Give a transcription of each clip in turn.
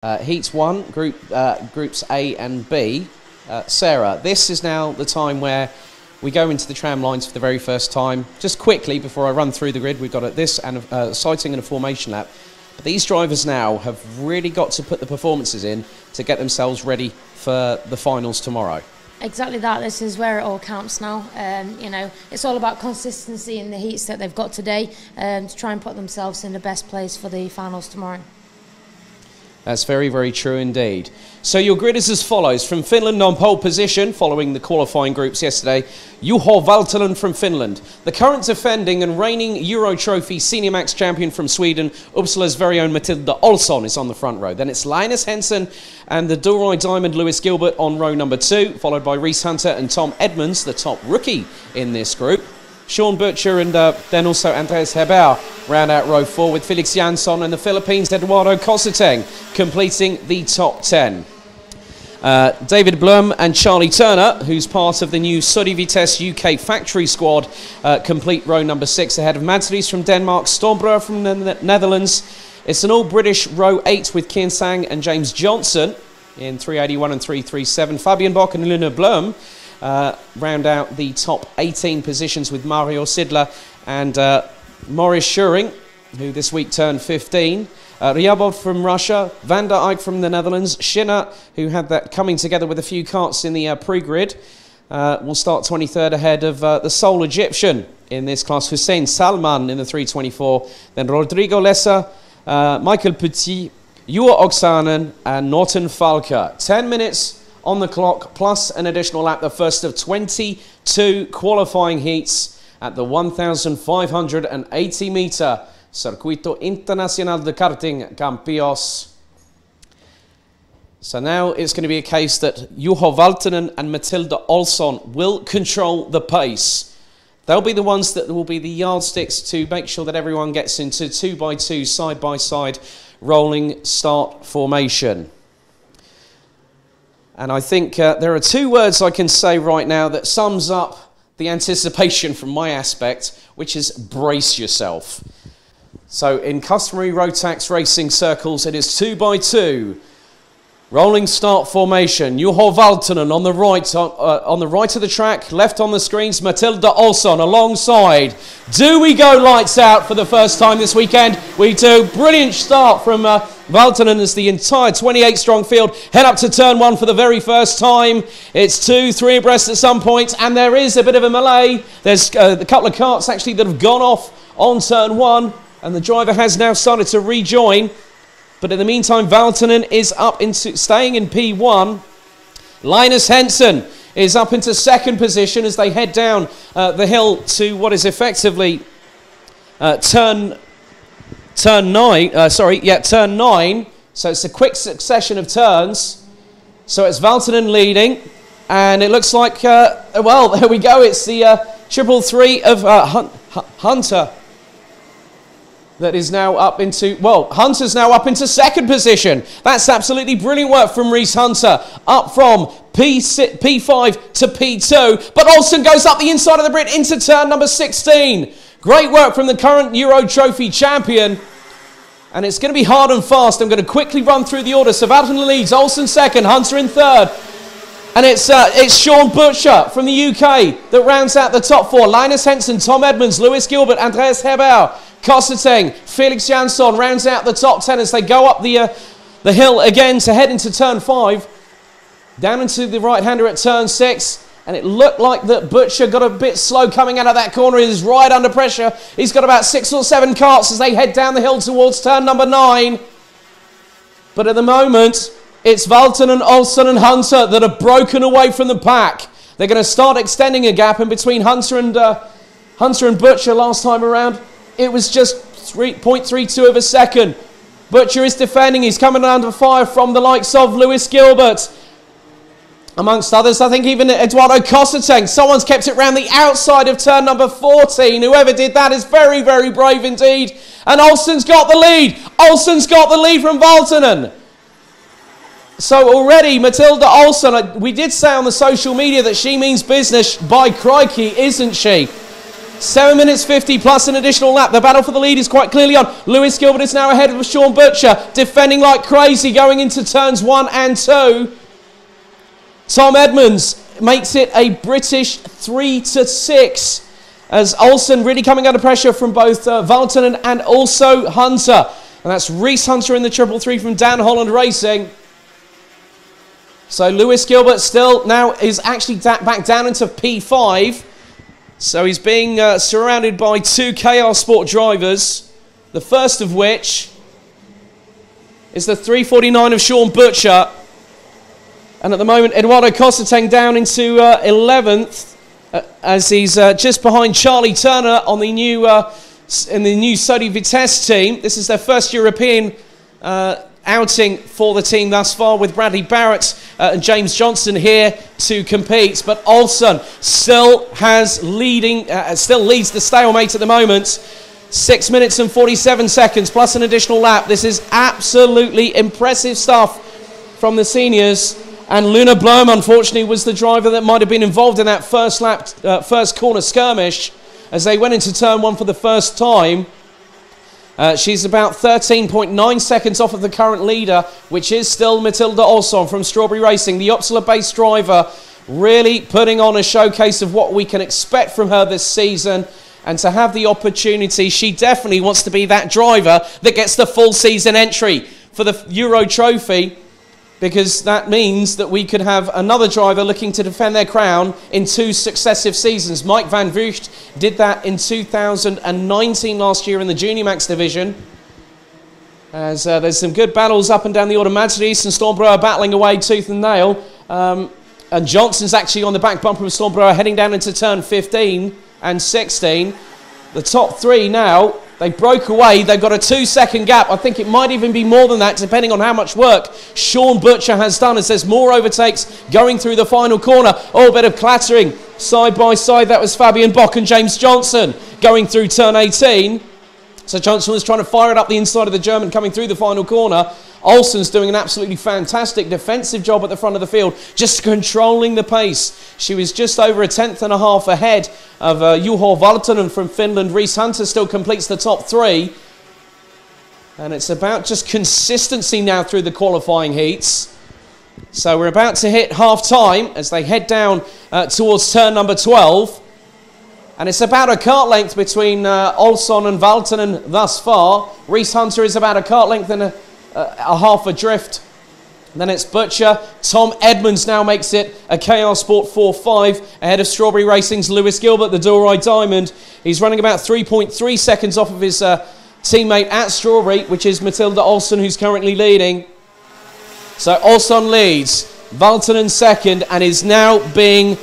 Heats 1, Groups A and B. Sarah, this is now the time where we go into the tram lines for the very first time. Just quickly, before I run through the grid, we've got this and a sighting and a formation lap. But these drivers now have really got to put the performances in to get themselves ready for the finals tomorrow. Exactly that. This is where it all counts now. You know, it's all about consistency in the heats that they've got today to try and put themselves in the best place for the finals tomorrow. That's very, very true indeed. So your grid is as follows. From Finland on pole position, following the qualifying groups yesterday, Juho Valtonen from Finland. The current defending and reigning Euro Trophy Senior Max champion from Sweden, Uppsala's very own Matilda Olsson, is on the front row. Then it's Linus Henson and the Doroi Diamond Lewis Gilbert on row number 2, followed by Reese Hunter and Tom Edmonds, the top rookie in this group. Sean Butcher and then also Andreas Hebauer round out row 4 with Felix Jansson and the Philippines' Eduardo Cosateng completing the top 10. David Blum and Charlie Turner, who's part of the new Sodi Vitesse UK factory squad, complete row number 6 ahead of Mads Ries from Denmark, Storbro from the Netherlands. It's an all-British row 8 with Kian Sang and James Johnson in 381 and 337. Fabian Bock and Luna Blum round out the top 18 positions with Mario Sidler and Maurice Schuring, who this week turned 15. Ryabov from Russia, Van der Eyck from the Netherlands, Schinner, who had that coming together with a few karts in the pre-grid, will start 23rd ahead of the sole Egyptian in this class, Hussein Salman in the 324, then Rodrigo Lessa, Michael Petit, Juha Oksanen and Norton Falker. 10 minutes on the clock, plus an additional lap, the first of 22 qualifying heats at the 1,580 metre Circuito Internacional de Karting Campillos. So now it's going to be a case that Juho Valtonen and Matilda Olsson will control the pace. They'll be the ones that will be the yardsticks to make sure that everyone gets into 2x2 side-by-side rolling start formation. And I think there are 2 words I can say right now that sums up the anticipation from my aspect, which is brace yourself. So in customary Rotax racing circles, it is 2x2. Rolling start formation. Juho Valtonen on the right of the track, left on the screens, Matilda Olsson alongside. Do we go lights out for the first time this weekend? We do. Brilliant start from Valtonen as the entire 28-strong field head up to turn 1 for the very first time. It's 2, 3 abreast at some point, and there is a bit of a melee. There's a couple of karts actually that have gone off on turn 1, and the driver has now started to rejoin. But in the meantime, Valtonen is up into staying in P1. Linus Henson is up into 2nd position as they head down the hill to what is effectively turn 9. Turn 9. So it's a quick succession of turns. So it's Valtonen leading, and it looks like well, there we go. It's the 333 of Hunter. That is now up into, well, Hunter's now up into 2nd position. That's absolutely brilliant work from Reese Hunter. Up from P5 to P2. But Olsson goes up the inside of the Brit into turn number 16. Great work from the current Euro Trophy champion. And it's going to be hard and fast. I'm going to quickly run through the order. So Valtonen leads, Olsson 2nd, Hunter in 3rd. And it's Sean Butcher from the UK that rounds out the top 4. Linus Henson, Tom Edmonds, Lewis Gilbert, Andreas Hebauer, Cosateng, Felix Jansson rounds out the top 10 as they go up the hill again to head into turn 5. Down into the right-hander at turn 6. And it looked like that Butcher got a bit slow coming out of that corner. He's right under pressure. He's got about 6 or 7 karts as they head down the hill towards turn number 9. But at the moment, it's Valtonen, Olsson and Hunter that are broken away from the pack. They're going to start extending a gap in between Hunter and Butcher last time around. It was just 0.32 of a second. Butcher is defending. He's coming under fire from the likes of Lewis Gilbert. Amongst others, I think even Eduardo Cosateng. Someone's kept it round the outside of turn number 14. Whoever did that is very, very brave indeed. And Olsson's got the lead. Olsson's got the lead from Valtonen. So already, Matilda Olsson, we did say on the social media that she means business by crikey, isn't she? 7 minutes 50 plus an additional lap. The battle for the lead is quite clearly on. Lewis Gilbert is now ahead of Sean Butcher, defending like crazy, going into turns 1 and 2. Tom Edmonds makes it a British 3-6, as Olsen really coming under pressure from both Valtonen and also Hunter. And that's Reese Hunter in the 333 from Dan Holland Racing. So Lewis Gilbert still now is actually back down into P5. So he's being surrounded by 2 KR Sport drivers, the first of which is the 349 of Sean Butcher. And at the moment, Eduardo Cosseteng down into 11th, as he's just behind Charlie Turner on the new in the new Sodi Vitesse team. This is their first European outing for the team thus far, with Bradley Barrett and James Johnson here to compete. But Olsen still still leads the stalemate at the moment. 6 minutes and 47 seconds plus an additional lap. This is absolutely impressive stuff from the seniors. And Luna Blom, unfortunately, was the driver that might have been involved in that first corner skirmish as they went into turn 1 for the first time. She's about 13.9 seconds off of the current leader, which is still Matilda Olsson from Strawberry Racing, the Uppsala-based driver, really putting on a showcase of what we can expect from her this season. And to have the opportunity, she definitely wants to be that driver that gets the full season entry for the Euro Trophy, because that means that we could have another driver looking to defend their crown in 2 successive seasons. Mike van Vugt did that in 2019 last year in the Junior Max division. As there's some good battles up and down the order. Madsries and Stormbrower battling away tooth and nail. And Johnson's actually on the back bumper of Stormbrower, heading down into turn 15 and 16. The top 3 now, they broke away. They've got a 2-second gap. I think it might even be more than that, depending on how much work Sean Butcher has done, as there's more overtakes going through the final corner. Oh, a bit of clattering side by side. That was Fabian Bock and James Johnson going through turn 18. So Johnson was trying to fire it up the inside of the German coming through the final corner. Olsen's doing an absolutely fantastic defensive job at the front of the field, just controlling the pace. She was just over 1.5 ahead of Juho Valtonen from Finland. Reese Hunter still completes the top 3. And it's about just consistency now through the qualifying heats. So we're about to hit half-time as they head down towards turn number 12. And it's about a kart length between Olsson and Valtonen thus far. Reese Hunter is about a kart length and a half adrift. Then it's Butcher. Tom Edmonds now makes it a KR Sport 4-5 ahead of Strawberry Racing's Lewis Gilbert, the Dorey Diamond. He's running about 3.3 seconds off of his teammate at Strawberry, which is Matilda Olsen, who's currently leading. So Olsen leads, Valtonen second, and is now being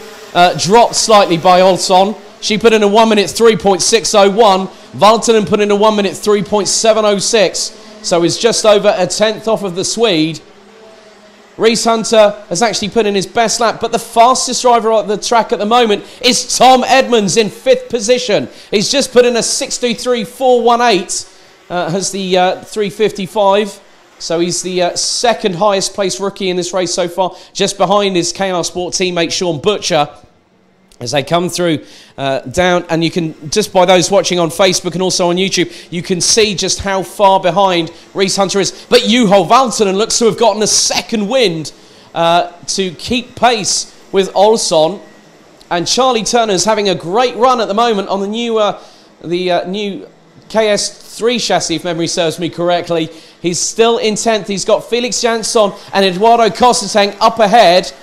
dropped slightly by Olsen. She put in a 1 minute 3.601. Valtonen put in a 1 minute 3.706. So he's just over 1/10 off of the Swede. Reese Hunter has actually put in his best lap, but the fastest driver on the track at the moment is Tom Edmonds in 5th position. He's just put in a 6.23.418, has the 355. So he's the second highest placed rookie in this race so far, just behind his KR Sport teammate Sean Butcher. As they come through down, and you can, just by those watching on Facebook and also on YouTube, you can see just how far behind Reese Hunter is. But Juho Valtonen looks to have gotten a second wind to keep pace with Olsson. And Charlie Turner's having a great run at the moment on the new KS3 chassis, if memory serves me correctly. He's still in 10th. He's got Felix Jansson and Eduardo Cosseteng up ahead.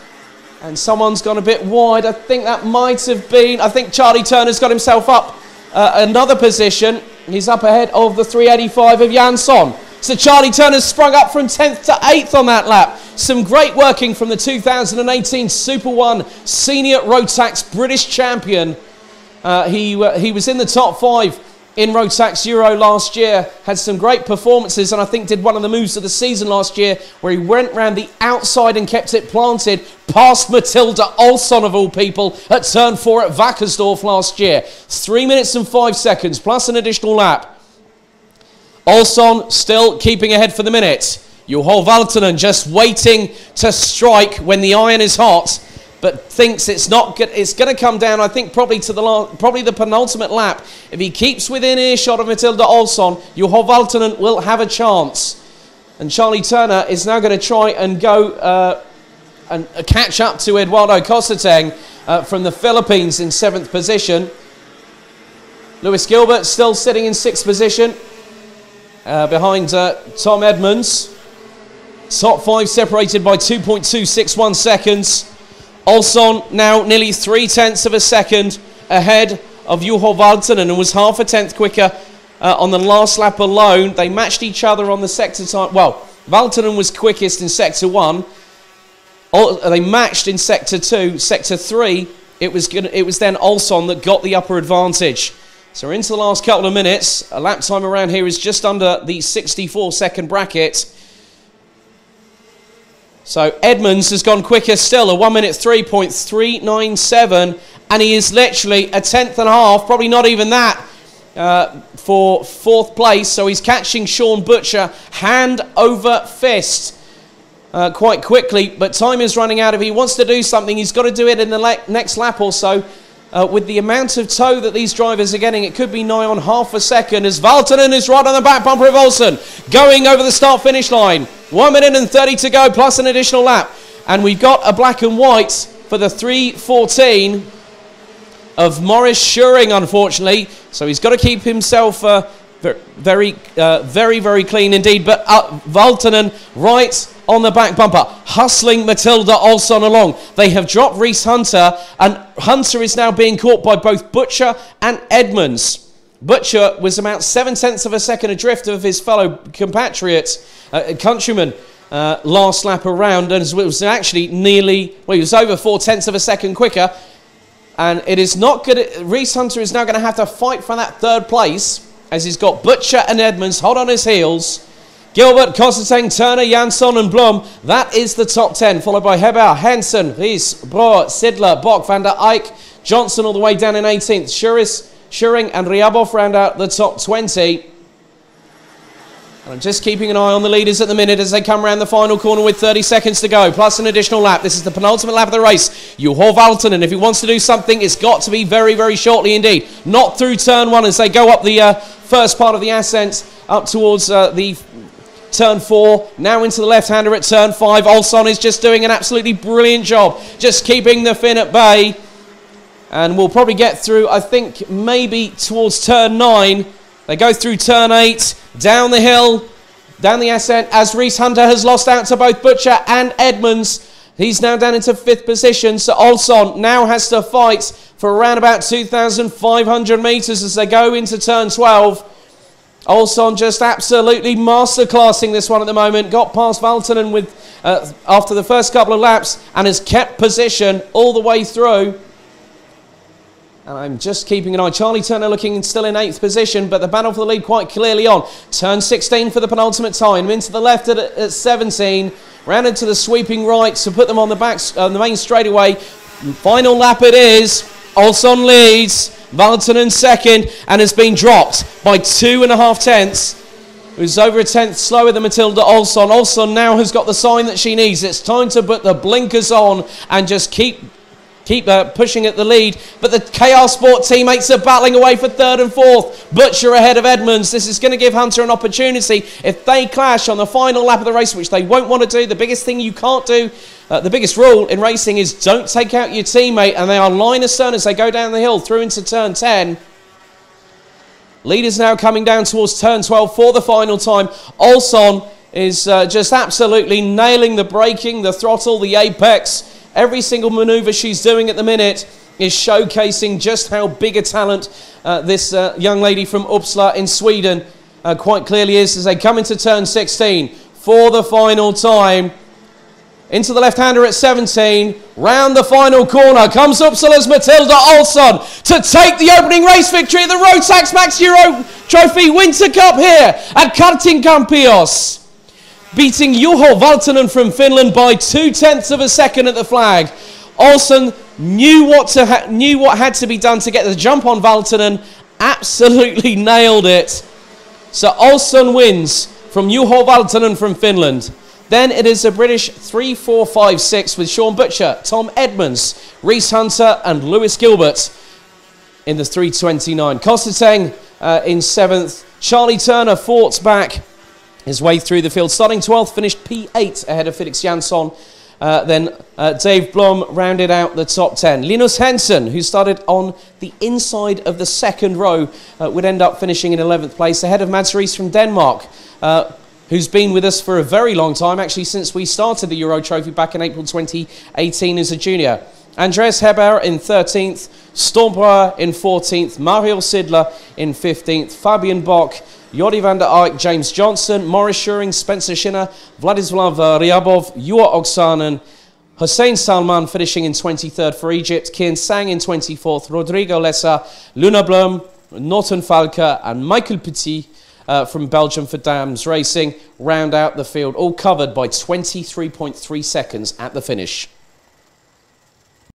And someone's gone a bit wide. I think that might have been... I think Charlie Turner's got himself up another position. He's up ahead of the 385 of Jansson. So Charlie Turner's sprung up from 10th to 8th on that lap. Some great working from the 2018 Super 1 Senior Rotax British Champion. He was in the top 5 in Rotax Euro last year, had some great performances, and I think did one of the moves of the season last year where he went round the outside and kept it planted past Matilda Olsson of all people at turn 4 at Wackersdorf last year. 3 minutes and 5 seconds plus an additional lap. Olsson still keeping ahead for the minute. Juho Valtonen just waiting to strike when the iron is hot. but thinks it's not good. It's going to come down, I think, probably to the penultimate lap. If he keeps within earshot of Matilda Olsson, Juho Valtonen will have a chance. And Charlie Turner is now going to try and go and catch up to Eduardo Cosseteng from the Philippines in 7th position. Lewis Gilbert still sitting in 6th position behind Tom Edmonds. Top 5 separated by 2.261 seconds. Olsson now nearly 0.3 of a second ahead of Juho Valtonen, and was half a tenth quicker on the last lap alone. They matched each other on the sector time. Well, Valtonen was quickest in sector 1. They matched in sector 2. Sector 3, it was then Olsson that got the upper advantage. So we're into the last couple of minutes. A lap time around here is just under the 64-second bracket. So Edmonds has gone quicker still, a 1 minute 3.397, and he is literally a tenth and a half, probably not even that, for 4th place. So he's catching Sean Butcher hand over fist quite quickly, but time is running out. If he wants to do something, he's got to do it in the next lap or so. With the amount of tow that these drivers are getting, it could be nigh on half a second as Valtonen is right on the back bumper of Olsson, going over the start-finish line. 1 minute and 30 to go, plus an additional lap. And we've got a black and white for the 3:14 of Morris Schuring, unfortunately. So he's got to keep himself very clean indeed. But Valtonen right on the back bumper, hustling Matilda Olsson along. They have dropped Reese Hunter, and Hunter is now being caught by both Butcher and Edmonds. Butcher was about 0.7 of a second adrift of his fellow compatriot, countryman, last lap around, and it was actually nearly, well, he was over 0.4 of a second quicker. And it is not good. Reese Hunter is now going to have to fight for that 3rd place, as he's got Butcher and Edmonds hot on his heels. Gilbert, Cosseteng, Turner, Jansson and Blom. That is the top 10, followed by Heber, Hansen, Ries, Broer, Sidler, Bock, Van der Eyck, Johnson all the way down in 18th. Schuring and Ryabov round out the top 20. And I'm just keeping an eye on the leaders at the minute as they come around the final corner with 30 seconds to go, plus an additional lap. This is the penultimate lap of the race. Juho Valtonen, if he wants to do something, it's got to be very, very shortly indeed. Not through turn 1 as they go up the first part of the ascent up towards the turn 4, now into the left-hander at turn 5. Olsson is just doing an absolutely brilliant job, just keeping the Finn at bay. And we'll probably get through, I think, maybe towards turn 9. They go through turn 8, down the hill, down the ascent, as Reese Hunter has lost out to both Butcher and Edmonds. He's now down into 5th position, so Olsson now has to fight for around about 2,500 metres as they go into turn 12. Olsson just absolutely masterclassing this one at the moment. Got past Valtonen with after the first couple of laps and has kept position all the way through. And I'm just keeping an eye. Charlie Turner looking still in 8th position, but the battle for the lead quite clearly on. Turn 16 for the penultimate time. Into the left at 17. Round into the sweeping right to put them on the main straightaway. Final lap it is. Olsson leads. Valtonen second and has been dropped by 2.5 tenths. It was over a tenth slower than Matilda Olsson. Olsson now has got the sign that she needs. It's time to put the blinkers on and just keep pushing at the lead. But the KR Sport teammates are battling away for 3rd and 4th. Butcher ahead of Edmonds. This is going to give Hunter an opportunity. If they clash on the final lap of the race, which they won't want to do, the biggest thing you can't do, the biggest rule in racing is don't take out your teammate, and they are line astern as they go down the hill through into turn 10. Leaders now coming down towards turn 12 for the final time. Olsson is just absolutely nailing the braking, the throttle, the apex. Every single manoeuvre she's doing at the minute is showcasing just how big a talent this young lady from Uppsala in Sweden quite clearly is as they come into turn 16 for the final time. Into the left-hander at 17. Round the final corner comes Uppsala's Matilda Olsson to take the opening race victory at the Rotax Max Euro Trophy Winter Cup here at Campillos. Beating Juho Valtonen from Finland by 0.2 of a second at the flag. Olsson knew what had to be done to get the jump on Valtonen. Absolutely nailed it. So Olsson wins from Juho Valtonen from Finland. Then it is a British 3, 4, 5, 6 with Sean Butcher, Tom Edmonds, Reese Hunter and Lewis Gilbert in the 3:29. Cosseteng in 7th. Charlie Turner fought back his way through the field. Starting 12th, finished P8 ahead of Felix Jansson. Then Dave Blom rounded out the top 10. Linus Hansen, who started on the inside of the second row, would end up finishing in 11th place ahead of Mads Rees from Denmark, who's been with us for a very long time, actually since we started the Euro Trophy back in April 2018 as a junior. Andreas Heber in 13th, Stormbauer in 14th, Mario Sidler in 15th, Fabian Bock, Jordi van der Eyck, James Johnson, Morris Schuring, Spencer Schinner, Vladislav Ryabov, Jua Oksanen, Hossein Salman finishing in 23rd for Egypt, Kian Sang in 24th, Rodrigo Lessa, Luna Blom, Norton Falker and Michael Petit from Belgium for Dams Racing round out the field, all covered by 23.3 seconds at the finish.